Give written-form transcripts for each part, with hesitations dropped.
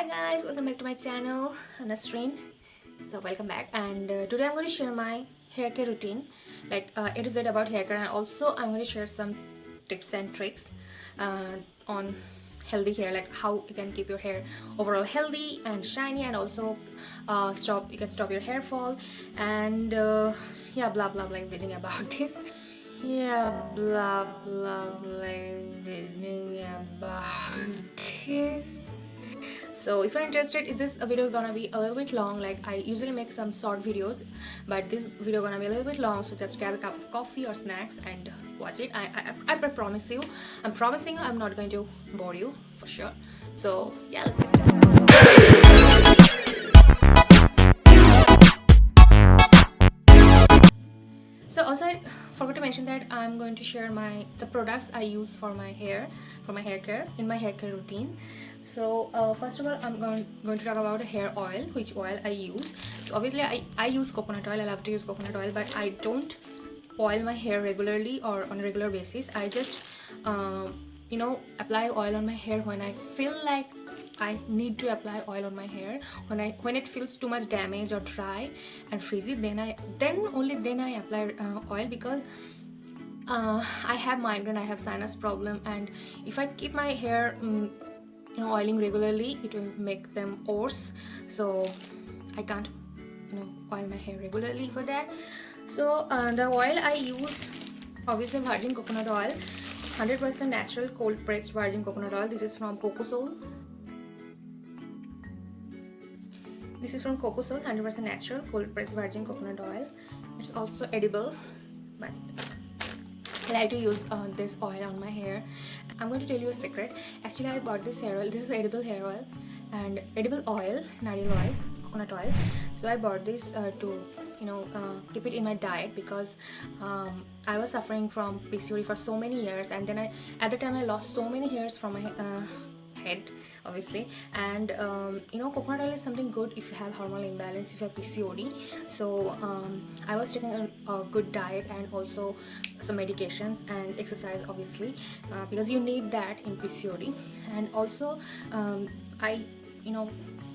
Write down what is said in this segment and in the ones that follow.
guys, welcome back to my channel. I'm Nasreen. So welcome back, and today I'm going to share my hair care routine, like A to Z about hair care, and also I'm going to share some tips and tricks on healthy hair, like how you can keep your hair overall healthy and shiny, and also you can stop your hair fall, and yeah, blah blah blah, everything about this. Yeah, blah blah blah, everything about this. So if you're interested, is this a video gonna be a little bit long? Like I usually make some short videos, but this video gonna be a little bit long, so just grab a cup of coffee or snacks and watch it. I promise you, I'm promising you I'm not going to bore you for sure. So yeah, let's get started. So also I forgot to mention that I'm going to share the products I use for my hair care in my hair care routine. So first of all, I'm going to talk about hair oil, which oil I use. So obviously I use coconut oil. I love to use coconut oil, but I don't oil my hair regularly or on a regular basis. I just apply oil on my hair when I feel like I need to apply oil on my hair. When it feels too much damaged or dry and frizzy, then only I apply oil, because I have migraine, I have sinus problem, and if I keep my hair oiling regularly, it will make them worse. So I can't oil my hair regularly for that. So the oil I use, obviously virgin coconut oil, 100% natural cold pressed virgin coconut oil. This is from Cocosol. This is from Cocosol, 100% natural cold pressed virgin coconut oil. It's also edible, but I like to use this oil on my hair. I'm going to tell you a secret. Actually, I bought this hair oil. This is edible hair oil and edible oil, nariyal oil, coconut oil. So I bought this to keep it in my diet, because I was suffering from PCOD for so many years, and then at the time I lost so many hairs from my head, obviously. And coconut oil is something good if you have hormonal imbalance, if you have PCOD. So I was taking a good diet and also some medications and exercise, obviously, because you need that in PCOD. And also I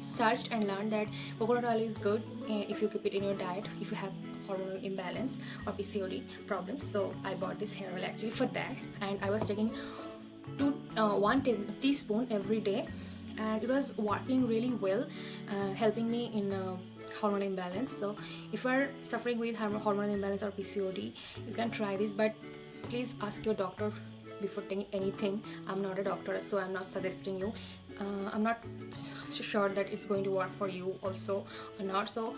searched and learned that coconut oil is good if you keep it in your diet if you have hormonal imbalance or PCOD problems. So I bought this hair oil actually for that, and I was taking 1 teaspoon every day, and it was working really well, helping me in hormonal imbalance. So if you are suffering with hormonal imbalance or PCOD, you can try this, but please ask your doctor before taking anything. I'm not a doctor, so I'm not suggesting you. I'm not sure that it's going to work for you also or not. So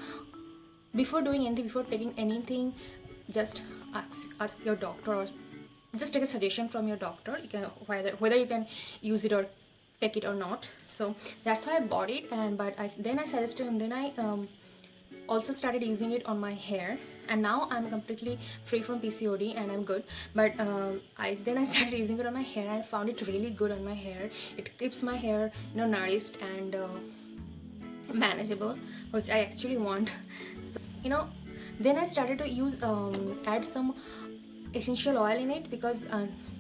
before doing anything, before taking anything, just ask your doctor, or just take a suggestion from your doctor. You can whether you can use it or take it or not. So that's why I bought it, and then I suggested, and then I also started using it on my hair, and now I'm completely free from PCOD and I'm good. But then I started using it on my hair, and I found it really good on my hair. It keeps my hair nourished and manageable, which I actually want. So then I started to use add some essential oil in it, because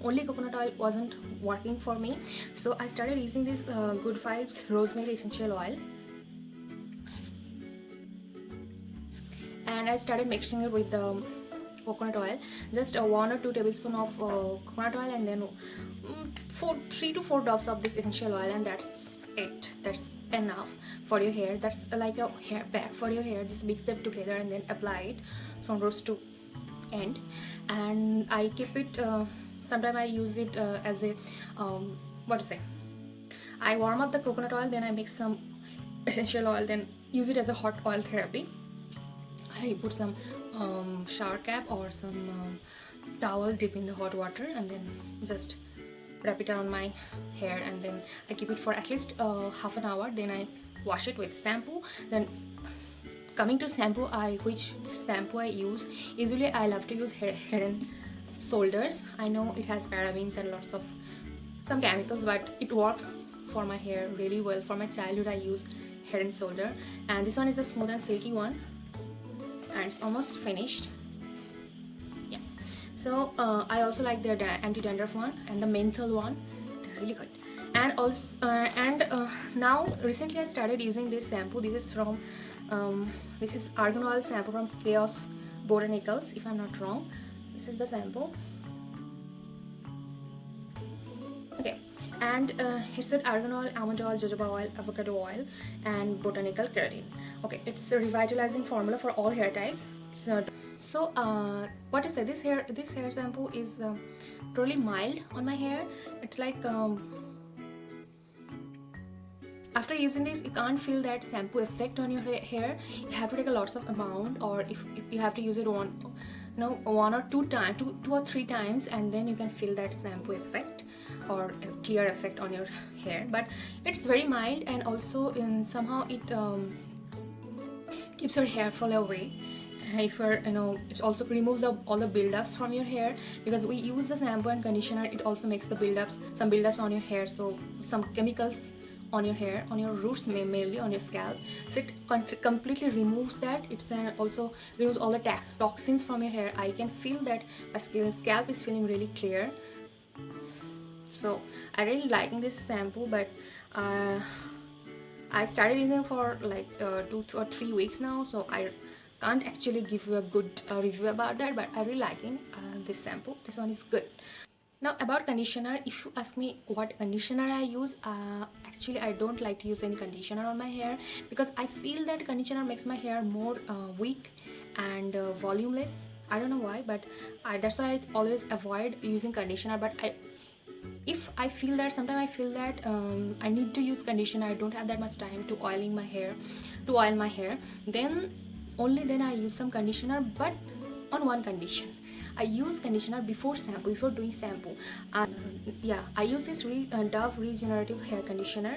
only coconut oil wasn't working for me. So I started using this Good Vibes rosemary essential oil, and I started mixing it with the coconut oil, just 1 or 2 tablespoons of coconut oil, and then 3 to 4 drops of this essential oil, and that's it. That's enough for your hair. That's like a hair pack for your hair. Just mix them together and then apply it from roots to end. And I keep it, sometimes I use it as a I warm up the coconut oil, then I mix some essential oil, then use it as a hot oil therapy. I put some shower cap or some towel dip in the hot water, and then just wrap it around my hair, and then I keep it for at least half an hour. Then I wash it with shampoo. Then coming to shampoo, which shampoo I use, usually I love to use Head and Shoulders. I know it has parabens and lots of some chemicals, but it works for my hair really well. For my childhood I use Head and Shoulder, and this one is the smooth and silky one, and it's almost finished. Yeah, so I also like their anti-dandruff one and the menthol one. They're really good. And also now recently I started using this shampoo. This is from this is argan oil shampoo from Chaos Botanicals, if I'm not wrong. This is the shampoo. Okay, and it's got argan oil, almond oil, jojoba oil, avocado oil, and botanical keratin. Okay, it's a revitalizing formula for all hair types. It's not so what to say, this hair shampoo is truly mild on my hair. It's like after using this, you can't feel that shampoo effect on your hair. You have to take a lots of amount, or if you have to use it one or two times, two or three times, and then you can feel that shampoo effect or a clear effect on your hair. But it's very mild, and also somehow it keeps your hair fall away. If you're, it also removes all the buildups from your hair, because we use the shampoo and conditioner. It also makes some buildups on your hair, so some chemicals on your hair, on your roots, mainly on your scalp. So it completely removes that. It's also removes all the toxins from your hair. I can feel that my scalp is feeling really clear. So I really liking this shampoo, but I started using for like 2 or 3 weeks now, so I can't actually give you a good review about that, but I really liking this shampoo. This one is good. Now about conditioner, if you ask me what conditioner I use, actually I don't like to use any conditioner on my hair, because I feel that conditioner makes my hair more weak and volumeless. I don't know why, but that's why I always avoid using conditioner. But if I feel that sometimes I feel that I need to use conditioner, I don't have that much time to oil my hair, then only then I use some conditioner. But on one condition, I use conditioner before doing shampoo. Yeah, I use this Dove regenerative hair conditioner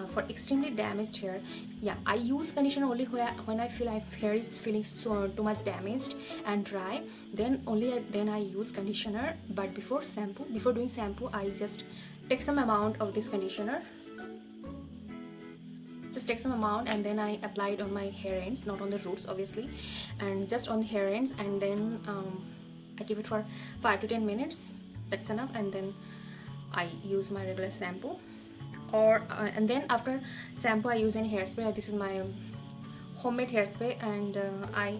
for extremely damaged hair. Yeah, I use conditioner only when I feel my hair is feeling too much damaged and dry. Then I use conditioner. But before doing shampoo, I just take some amount of this conditioner. Just take some amount, and then I apply it on my hair ends, not on the roots obviously, and just on the hair ends, and then I give it for 5 to 10 minutes. That's enough. And then I use my regular shampoo, or and then after shampoo I use any hairspray. This is my homemade hairspray, and I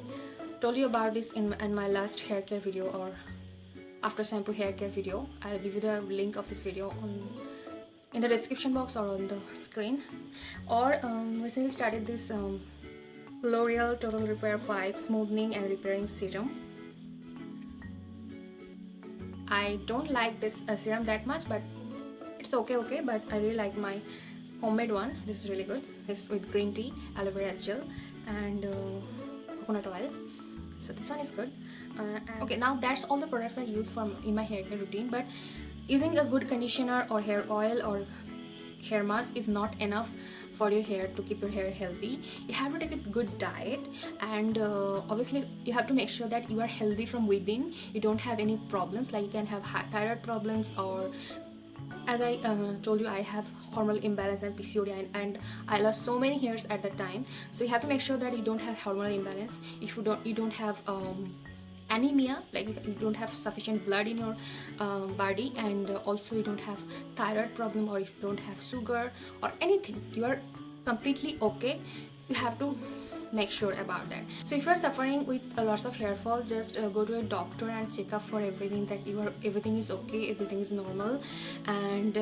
told you about this in my last hair care video, or after shampoo hair care video. I'll give you the link of this video in the description box or on the screen. Or recently started this L'Oreal Total Repair 5 smoothing and repairing serum. I don't like this serum that much, but it's okay, but I really like my homemade one. This is really good. This with green tea, aloe vera gel, and coconut oil. So this one is good. Okay, now that's all the products I use in my hair care routine. But using a good conditioner or hair oil or hair mask is not enough for your hair to keep your hair healthy. You have to take a good diet, and obviously you have to make sure that you are healthy from within. You don't have any problems, like you can have thyroid problems, or as I told you, I have hormonal imbalance and PCOD, and I lost so many hairs at that time. So you have to make sure that you don't have hormonal imbalance. If you don't have anemia, like you don't have sufficient blood in your body, and also you don't have thyroid problem, or if you don't have sugar or anything, you are completely okay. You have to make sure about that. So if you're suffering with lots of hair fall, just go to a doctor and check up for everything, that everything is okay, everything is normal. And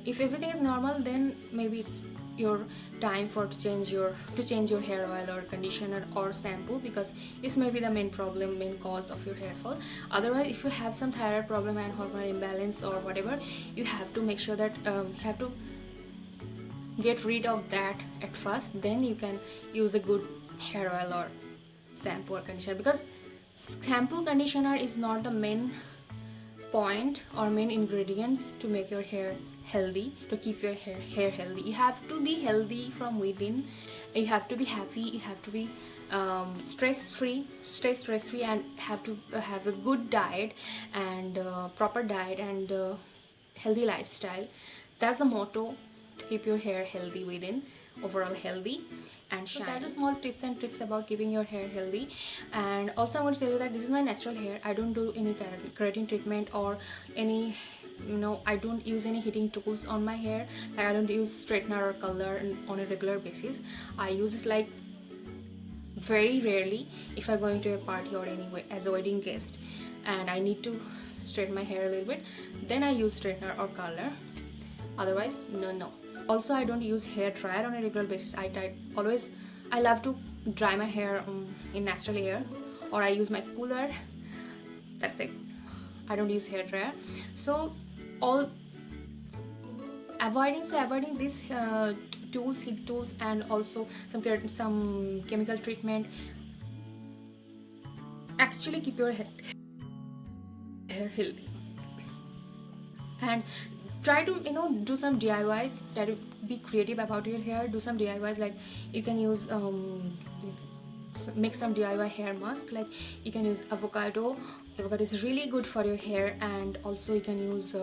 if everything is normal, then maybe it's your time to change your hair oil or conditioner or shampoo, because this may be the main cause of your hair fall. Otherwise, if you have some thyroid problem and hormonal imbalance or whatever, you have to make sure that you have to get rid of that at first. Then you can use a good hair oil or shampoo or conditioner, because shampoo conditioner is not the main point or main ingredients to make your hair healthy, to keep your hair healthy. You have to be healthy from within. You have to be happy. You have to be stress free, and have to have a good diet and proper diet and healthy lifestyle. That's the motto, to keep your hair healthy within, overall healthy and shiny. So that is small tips and tricks about keeping your hair healthy. And also I want to tell you that this is my natural hair. I don't do any keratin treatment or any I don't use any heating tools on my hair. Like I don't use straightener or color on a regular basis. I use it like very rarely if I'm going to a party or anywhere as a wedding guest and I need to straighten my hair a little bit, then I use straightener or color. Otherwise, no. Also, I don't use hair dryer on a regular basis. I love to dry my hair in natural air, or I use my cooler. That's it. I don't use hair dryer. So avoiding these heat tools, and also some chemical treatment actually keep your hair healthy. And try to do some DIYs. Try to be creative about your hair. Do some DIYs, like you can use make some DIY hair mask. Like you can use avocado is really good for your hair. And also you can use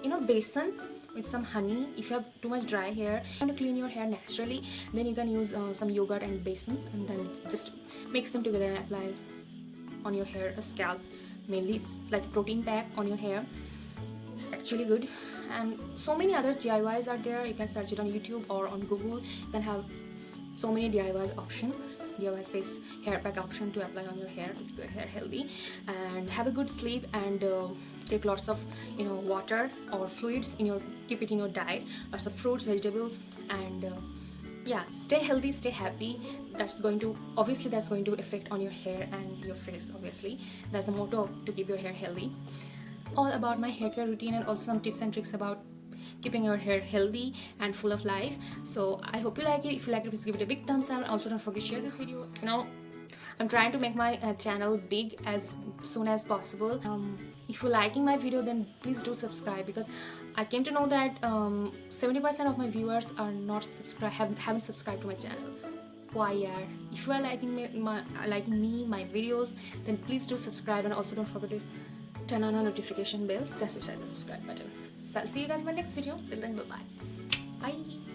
besan with some honey. If you have too much dry hair and to clean your hair naturally, then you can use some yogurt and besan, and then just mix them together and apply on your hair, scalp mainly. It's like a protein pack on your hair. It's actually good. And so many other DIYs are there. You can search it on YouTube or on Google. You can have so many DIY face hair pack option to apply on your hair to keep your hair healthy. And have a good sleep, and take lots of water or fluids keep it in your diet. Lots of fruits, vegetables, and stay healthy, stay happy. That's going to affect on your hair and your face. Obviously, that's the motto, to keep your hair healthy. All about my hair care routine, and also some tips and tricks about keeping your hair healthy and full of life. So I hope you like it. If you like it, please give it a big thumbs up. Also, don't forget to share this video. I'm trying to make my channel big as soon as possible. If you're liking my video, then please do subscribe, because I came to know that 70% of my viewers are not haven't subscribed to my channel. Why, yeah? If you are liking my videos, then please do subscribe, and also don't forget to turn on a notification bell just beside the subscribe button. So I'll see you guys in my next video. Till then, bye.